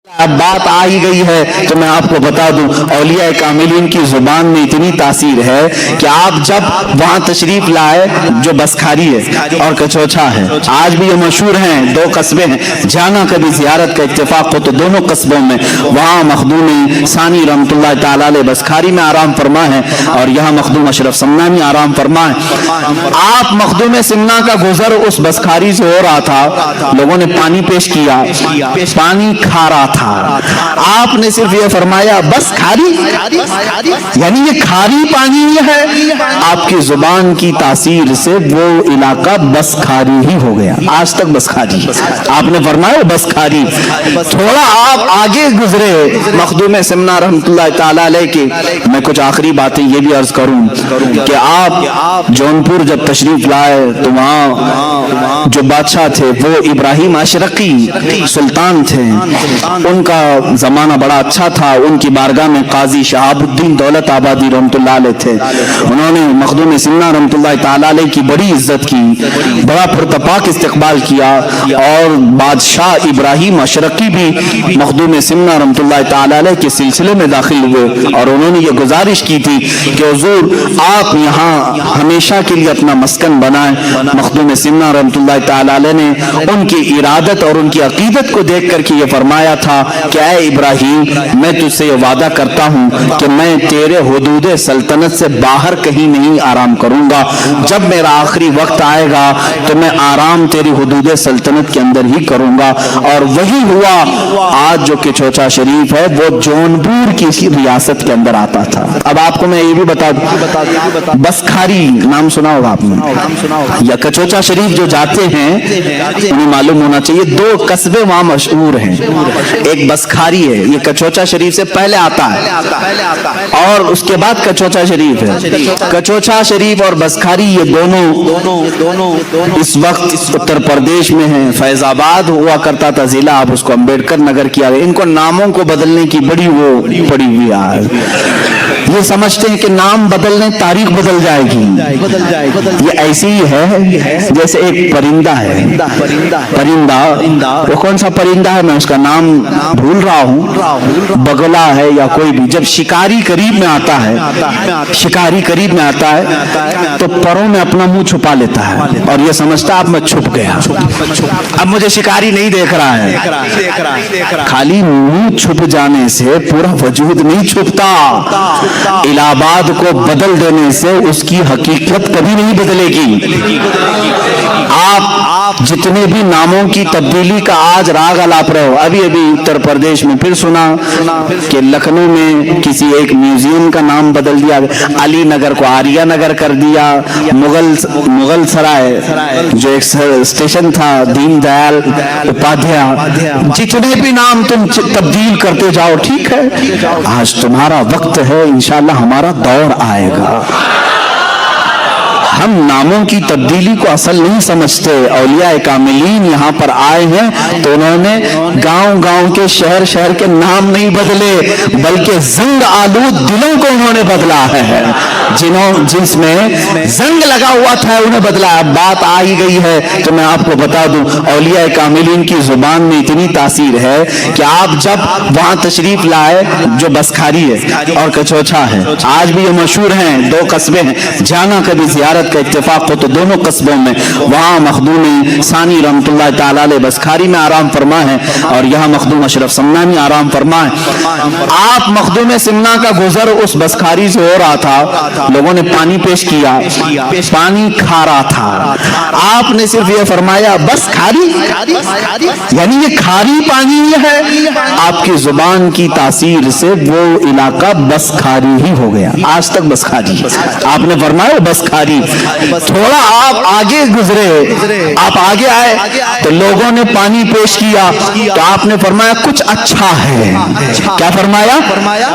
اب بات آ ہی گئی ہے تو میں آپ کو بتا دوں، اولیاء کاملین کی زبان میں اتنی تاثیر ہے کہ آپ جب وہاں تشریف لائے جو بسکھاری ہے اور کچوچھا ہے، آج بھی یہ مشہور ہیں، دو قصبے ہیں، جانا کبھی زیارت کا اتفاق ہو تو دونوں قصبوں میں وہاں مخدوم ثانی رحمۃ اللہ تعالی علیہ بسکھاری میں آرام فرما ہے اور یہاں مخدوم اشرف سمنانی آرام فرما ہے۔ آپ مخدوم سمنا کا گزر اس بسکھاری سے ہو رہا تھا، لوگوں نے پانی پیش کیا، پانی کھا رہا تھا، آپ نے صرف یہ فرمایا بس کھاری، یعنی یہ کھاری پانی ہے۔ آپ کی زبان کی تاثیر سے وہ علاقہ بس کھاری ہی ہو گیا، آج تک بس کھاری۔ آپ نے فرمایا بس کھاری۔ تھوڑا آپ آگے گزرے مخدوم سمنا رحمۃ اللہ تعالی علیہ کے، میں کچھ آخری باتیں یہ بھی عرض کروں کہ آپ جونپور جب تشریف لائے تو وہاں جو بادشاہ تھے وہ ابراہیم اشرقی سلطان تھے، ان کا زمانہ بڑا اچھا تھا، ان کی بارگاہ میں قاضی شہاب الدین دولت آبادی رحمۃ اللہ علیہ تھے، انہوں نے مخدوم سمنا رحمۃ اللہ تعالی علیہ کی بڑی عزت کی، بڑا پرتپاک استقبال کیا، اور بادشاہ ابراہیم اشرقی بھی مخدوم سمنا رحمۃ اللہ تعالی علیہ کے سلسلے میں داخل ہوئے اور انہوں نے یہ گزارش کی تھی کہ حضور آپ یہاں ہمیشہ کے لیے اپنا مسکن بنائیں۔ مخدوم سمنا رحمۃ اللہ تعالی علیہ نے ان کی ارادت اور ان کی عقیدت کو دیکھ کر کے یہ فرمایا تھا کہ اے ابراہیم، میں تجھ سے یہ وعدہ کرتا ہوں کہ میں تیرے حدود سلطنت سے باہر کہیں نہیں آرام کروں گا، جب میرا آخری وقت آئے گا تو میں آرام تیری حدود سلطنت کے اندر ہی کروں گا۔ اور وہی ہوا، آج جو کچوچھا شریف ہے وہ جونپور کی ریاست کے اندر آتا تھا۔ اب آپ کو میں یہ بھی بتا دوں، بسکھاری نام سنا ہوگا آپ نے، یا کچوچھا شریف جو جاتے ہیں انہیں معلوم ہونا چاہیے دو قصبے وہاں مشہور ہیں، ایک بسکھاری ہے، یہ کچوچھا شریف سے پہلے آتا ہے، اور اس کے بعد کچوچھا شریف ہے۔ کچوچھا شریف اور بسکھاری یہ دونوں اس وقت اتر پردیش میں ہیں۔ فیض آباد ہوا کرتا تھا ضلع، اب اس کو امبیڈکر نگر کیا گیا۔ ان کو ناموں کو بدلنے کی بڑی وہ پڑی ہوئی ہے، یہ سمجھتے ہیں کہ نام بدلنے تاریخ بدل جائے گی۔ یہ ایسی ہی ہے جیسے ایک پرندہ ہے، پرندہ وہ کون سا پرندہ ہے میں اس کا نام بھول رہا ہوں، بگلا ہے یا کوئی بھی، جب شکاری قریب میں آتا ہے تو پروں میں اپنا منہ چھپا لیتا ہے اور یہ سمجھتا اب میں چھپ گیا، اب مجھے شکاری نہیں دیکھ رہا ہے۔ خالی منہ چھپ جانے سے پورا وجود نہیں چھپتا، الہ آباد کو بدل دینے سے اس کی حقیقت کبھی نہیں بدلے گی۔ آپ جتنے بھی ناموں کی تبدیلی کا آج راگ الاپ رہے ہو، ابھی اتر پردیش میں پھر سنا کہ لکھنؤ میں کسی ایک میوزیم کا نام بدل دیا، علی نگر کو آریہ نگر کر دیا، مغل سرائے جو ایک اسٹیشن تھا دین دیال اپادھیائے، جتنے بھی نام تم تبدیل کرتے جاؤ، ٹھیک ہے، آج تمہارا وقت ہے، انشاءاللہ ہمارا دور آئے گا۔ ہم ناموں کی تبدیلی کو اصل نہیں سمجھتے۔ اولیاء کاملین یہاں پر آئے ہیں تو انہوں نے گاؤں کے شہر کے نام نہیں بدلے، بلکہ زنگ آلود دلوں کو انہوں نے بدلا ہے، جس میں زنگ لگا ہوا تھا انہیں بدلا۔ اب بات آ ہی گئی ہے تو میں آپ کو بتا دوں، اولیاء کاملین کی زبان میں اتنی تاثیر ہے کہ آپ جب وہاں تشریف لائے جو بسکھاری ہے اور کچوچھا ہے، آج بھی یہ مشہور ہیں، دو قصبے ہیں، جانا کبھی زیارت کا اتفاق ہو تو دونوں قصبوں میں وہاں مخدوم ثانی رحمۃ اللہ تعالی علیہ بسکھاری میں آرام فرما ہے اور یہاں مخدوم اشرف سمنانی آرام فرما ہے۔ آپ مخدوم سمنا کا گزر اس بسکھاری سے ہو رہا تھا، لوگوں نے پانی پیش کیا، پانی کھا رہا تھا، آپ نے صرف یہ فرمایا بس کھاری، یعنی یہ کھاری پانی ہے۔ آپ کی زبان کی تاثیر سے وہ علاقہ بس کھاری ہی ہو گیا، آج تک بس کھاری۔ آپ نے فرمایا بس کھاری۔ تھوڑا آپ آگے گزرے، آپ آگے آئے تو لوگوں نے پانی پیش کیا تو آپ نے فرمایا کچھ اچھا ہے۔ کیا فرمایا؟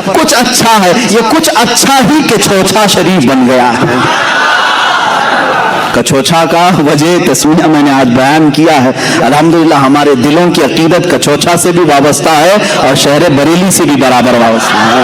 کچھ اچھا ہے۔ یہ کچھ اچھا ہی کچوچھا شریف بن گیا ہے۔ کچوچھا کا وجہ تسمیہ میں نے آج بیان کیا ہے، الحمدللہ ہمارے دلوں کی عقیدت کچوچھا سے بھی وابستہ ہے اور شہر بریلی سے بھی برابر وابستہ ہے۔